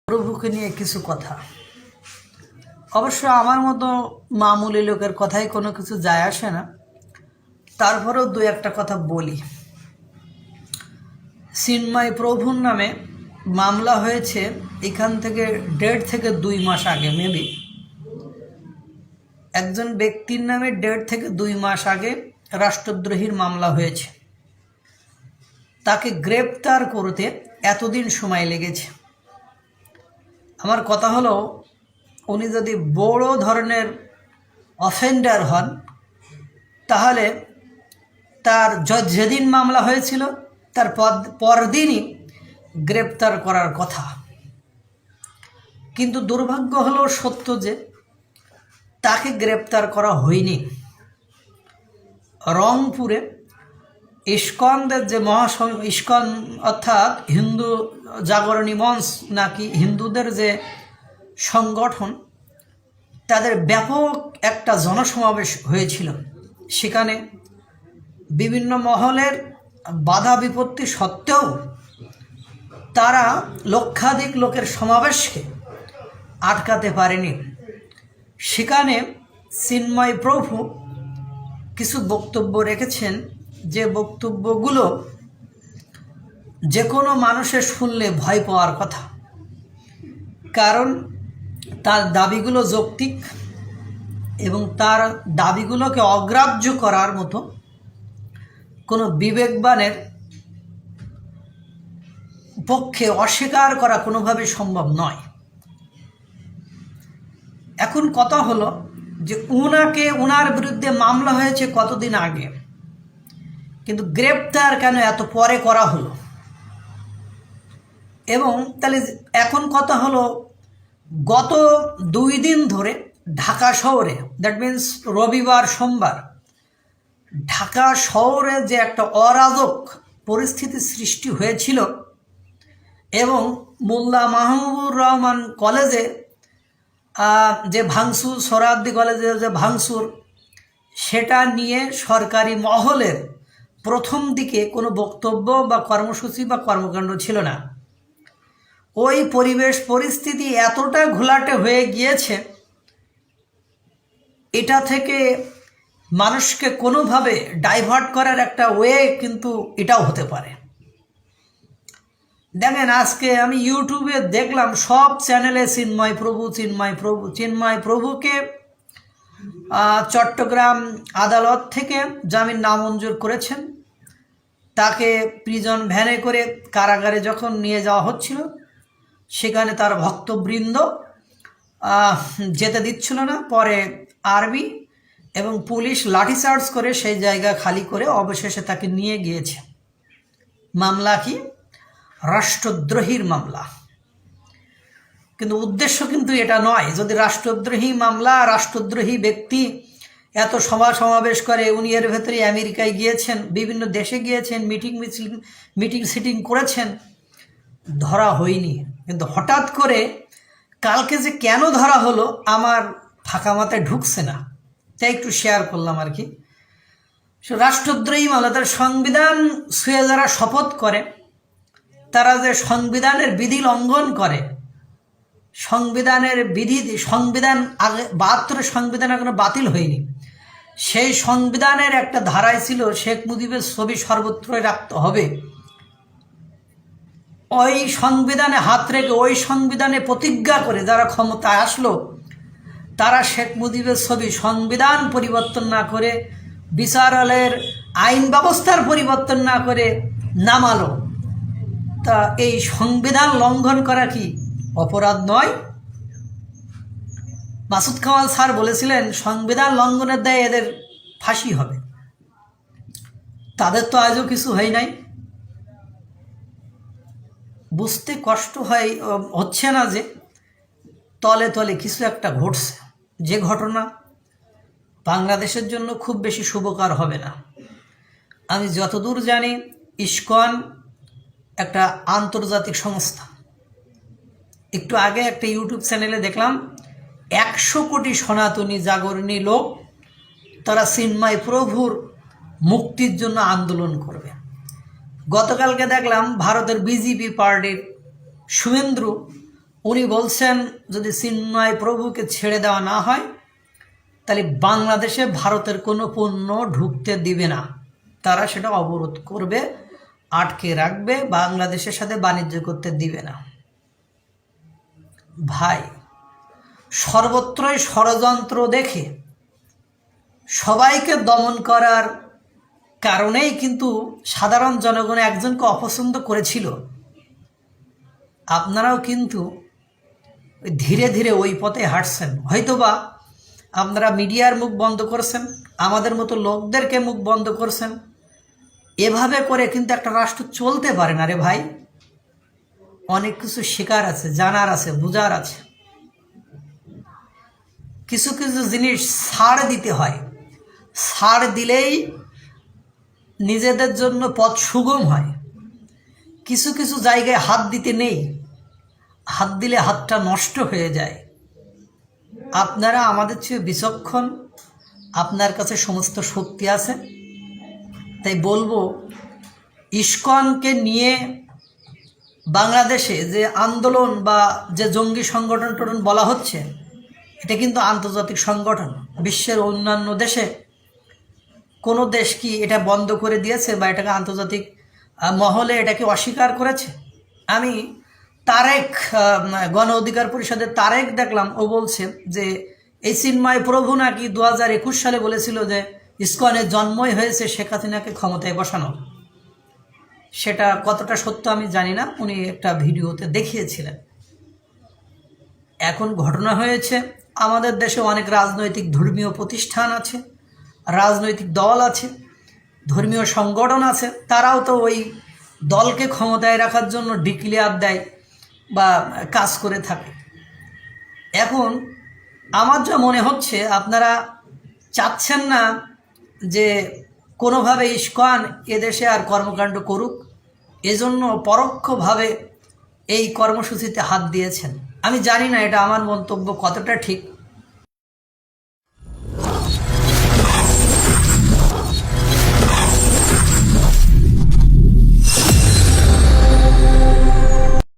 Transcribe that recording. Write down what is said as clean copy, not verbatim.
প্রভুকে নিয়ে কিছু কথা। অবশ্য আমার মতো মামুলি লোকের কথাই কোনো কিছু যায় আসে না, তারপরেও দু একটা কথা বলি। চিন্ময় প্রভুর নামে মামলা হয়েছে এখান থেকে 1.5 থেকে 2 মাস আগে, মেবি একজন ব্যক্তির নামে 1.5 থেকে 2 মাস আগে রাষ্ট্রদ্রোহীর মামলা হয়েছে। তাকে গ্রেপ্তার করতে এতদিন সময় লেগেছে। আমার কথা হলো, উনি যদি বড় ধরনের অফেন্ডার হন তাহলে তার যেদিন মামলা হয়েছিল তার পরদিনই গ্রেপ্তার করার কথা। কিন্তু দুর্ভাগ্য হলো সত্য যে তাকে গ্রেপ্তার করা হয়নি। রংপুরে ইস্কনদের যে ইস্কন অর্থাৎ হিন্দু জাগরণী মঞ্চ নাকি হিন্দুদের যে সংগঠন, তাদের ব্যাপক একটা জনসমাবেশ হয়েছিল। সেখানে বিভিন্ন মহলের বাধা বিপত্তি সত্ত্বেও তারা লক্ষাধিক লোকের সমাবেশকে আটকাতে পারেনি। সেখানে চিন্ময় প্রভু কিছু বক্তব্য রেখেছেন, যে বক্তব্যগুলো যে কোনো মানুষের শুনলে ভয় পাওয়ার কথা, কারণ তার দাবিগুলো যৌক্তিক এবং তার দাবিগুলোকে অগ্রাহ্য করার মতো কোনো বিবেকবানের পক্ষে অস্বীকার করা কোনোভাবে সম্ভব নয়। এখন কথা হলো যে ওনার বিরুদ্ধে মামলা হয়েছে কতদিন আগে, কিন্তু গ্রেপ্তার কেন এত পরে করা হলো? এবং তাহলে এখন কথা হলো, গত 2 দিন ধরে ঢাকা শহরে, দ্যাট মিন্স রবিবার সোমবার, ঢাকা শহরে যে একটা অরাজক পরিস্থিতি সৃষ্টি হয়েছিল এবং মোল্লা মাহবুবুর রহমান কলেজে যে ভাঙচুর, সোহরাওয়ার্দী কলেজের যে ভাঙচুর, সেটা নিয়ে সরকারি মহলের প্রথম দিকে কোনো বক্তব্য বা কর্মসূচি বা কর্মকাণ্ড ছিল না। ওই পরিবেশ পরিস্থিতি এতটা ঘোলাটে হয়ে গিয়েছে, এটা থেকে মানুষকে কোনোভাবে ডাইভার্ট করার একটা ওয়ে কিন্তু এটাও হতে পারে। দেখেন, আজকে আমি ইউটিউবে দেখলাম সব চ্যানেলে চিন্ময় প্রভুকে চট্টগ্রাম আদালত থেকে জামিন নামঞ্জুর করেছেন। তাকে প্রিজন ভ্যানে করে কারাগারে যখন নিয়ে যাওয়া হচ্ছিল, সেখানে তার ভক্তবৃন্দ যেতে দিচ্ছিল না। পরে আর্মি এবং পুলিশ লাঠিচার্জ করে সেই জায়গা খালি করে অবশেষে তাকে নিয়ে গিয়েছে। মামলা কি? রাষ্ট্রদ্রোহীর মামলা। কিন্তু উদ্দেশ্য কিন্তু এটা নয়। যদি রাষ্ট্রদ্রোহী মামলা, রাষ্ট্রদ্রোহী ব্যক্তি এত সমাবেশ করে, উনি এর ভেতরে আমেরিকায় গিয়েছেন, বিভিন্ন দেশে গিয়েছেন, মিটিং সিটিং করেছেন, ধরা হয়নি। কিন্তু হঠাৎ করে কালকে যে কেন ধরা হলো আমার ফাঁকা মাথায় ঢুকছে না, তাই একটু শেয়ার করলাম আর কি। রাষ্ট্রদ্রোহী মামলা, তার সংবিধান ছুঁয়ে যারা শপথ করে, তারা যে সংবিধানের বিধি লঙ্ঘন করে, সংবিধানের সংবিধান আগে 72 সংবিধান এখনো বাতিল হয়নি। সেই সংবিধানের একটা ধারায় ছিল শেখ মুজিবের ছবি সর্বত্রই রাখতে হবে। ওই সংবিধানে হাত রেখে, ওই সংবিধানে প্রতিজ্ঞা করে যারা ক্ষমতায় আসলো, তারা শেখ মুজিবের ছবি সংবিধান পরিবর্তন না করে, বিচারালয়ের আইন ব্যবস্থার পরিবর্তন না করে নামালো। তা এই সংবিধান লঙ্ঘন করা কি অপরাধ নয়? মাসুদ কামাল স্যার বলেছিলেন সংবিধান লঙ্ঘনের দায়ে এদের ফাঁসি হবে। তাদের তো আজও কিছু হয় নাই। বুঝতে কষ্ট হচ্ছে না যে তলে তলে কিছু একটা ঘটছে, যে ঘটনা বাংলাদেশের জন্য খুব বেশি শুভকর হবে না। আমি যতদূর জানি, ইস্কন একটা আন্তর্জাতিক সংস্থা। একটু আগে একটা ইউটিউব চ্যানেলে দেখলাম 100 কোটি সনাতনী জাগরণী লোক তারা চিন্ময় প্রভুর মুক্তির জন্য আন্দোলন করবে। গতকালকে দেখলাম ভারতের বিজেপি পার্টির শুভেন্দু উনি বলছেন যদি চিন্ময় প্রভুকে ছেড়ে দেওয়া না হয় তাহলে বাংলাদেশে ভারতের কোনো পণ্য ঢুকতে দিবে না, তারা সেটা অবরোধ করবে, আটকে রাখবে, বাংলাদেশের সাথে বাণিজ্য করতে দিবে না। ভাই, সর্বত্রই ষড়যন্ত্র দেখে সবাইকে দমন করার কারণেই কিন্তু সাধারণ জনগণ একজনকে অপছন্দ করেছিল। আপনারাও কিন্তু ধীরে ধীরে ওই পথে হাঁটছেন। হয়তোবা আপনারা মিডিয়ার মুখ বন্ধ করছেন, আমাদের মতো লোকদেরকে মুখ বন্ধ করছেন। এভাবে করে কিন্তু একটা রাষ্ট্র চলতে পারে না রে ভাই। অনেক কিছু শেখার আছে, জানার আছে, বোঝার আছে। কিছু কিছু জিনিস ছাড় দিতে হয়, ছাড় দিলেই নিজেদের জন্য পথ সুগম হয়। কিছু কিছু জায়গায় হাত দিতে নেই, হাত দিলে হাতটা নষ্ট হয়ে যায়। আপনারা আমাদের চেয়ে বিচক্ষণ, আপনার কাছে সমস্ত শক্তি আছে, তাই বলবো ইসকনকে নিয়ে বাংলাদেশে যে আন্দোলন বা যে জঙ্গি সংগঠন টন বলা হচ্ছে, এটা কিন্তু আন্তর্জাতিক সংগঠন। বিশ্বের অন্যান্য দেশে কোনো দেশ কি এটা বন্ধ করে দিয়েছে বা এটাকে আন্তর্জাতিক মহলে এটাকে অস্বীকার করেছে? আমি তারেক, গণ অধিকার পরিষদের তারেক দেখলাম, ও বলছে যে এই চিন্ময় প্রভু নাকি 2021 সালে বলেছিল যে ইসকনের জন্মই হয়েছে শেখ হাসিনাকে ক্ষমতায় বসানো। সেটা কতটা সত্য আমি জানি না, উনি একটা ভিডিওতে দেখিয়েছিলেন। এখন ঘটনা হয়েছে, আমাদের দেশে অনেক রাজনৈতিক ধর্মীয় প্রতিষ্ঠান আছে, রাজনৈতিক দল আছে, ধর্মীয় সংগঠন আছে, তারাও তো ওই দলকে ক্ষমতায় রাখার জন্য ডিক্লেয়ার দেয় বা কাজ করে থাকে। এখন আমার যা মনে হচ্ছে আপনারা চাচ্ছেন না যে কোনোভাবে ইসকন এদেশে আর কর্মকাণ্ড করুক, এজন্য পরোক্ষভাবে এই কর্মসূচিতে হাত দিয়েছেন। আমি জানি না এটা আমার মন্তব্য কতটা ঠিক,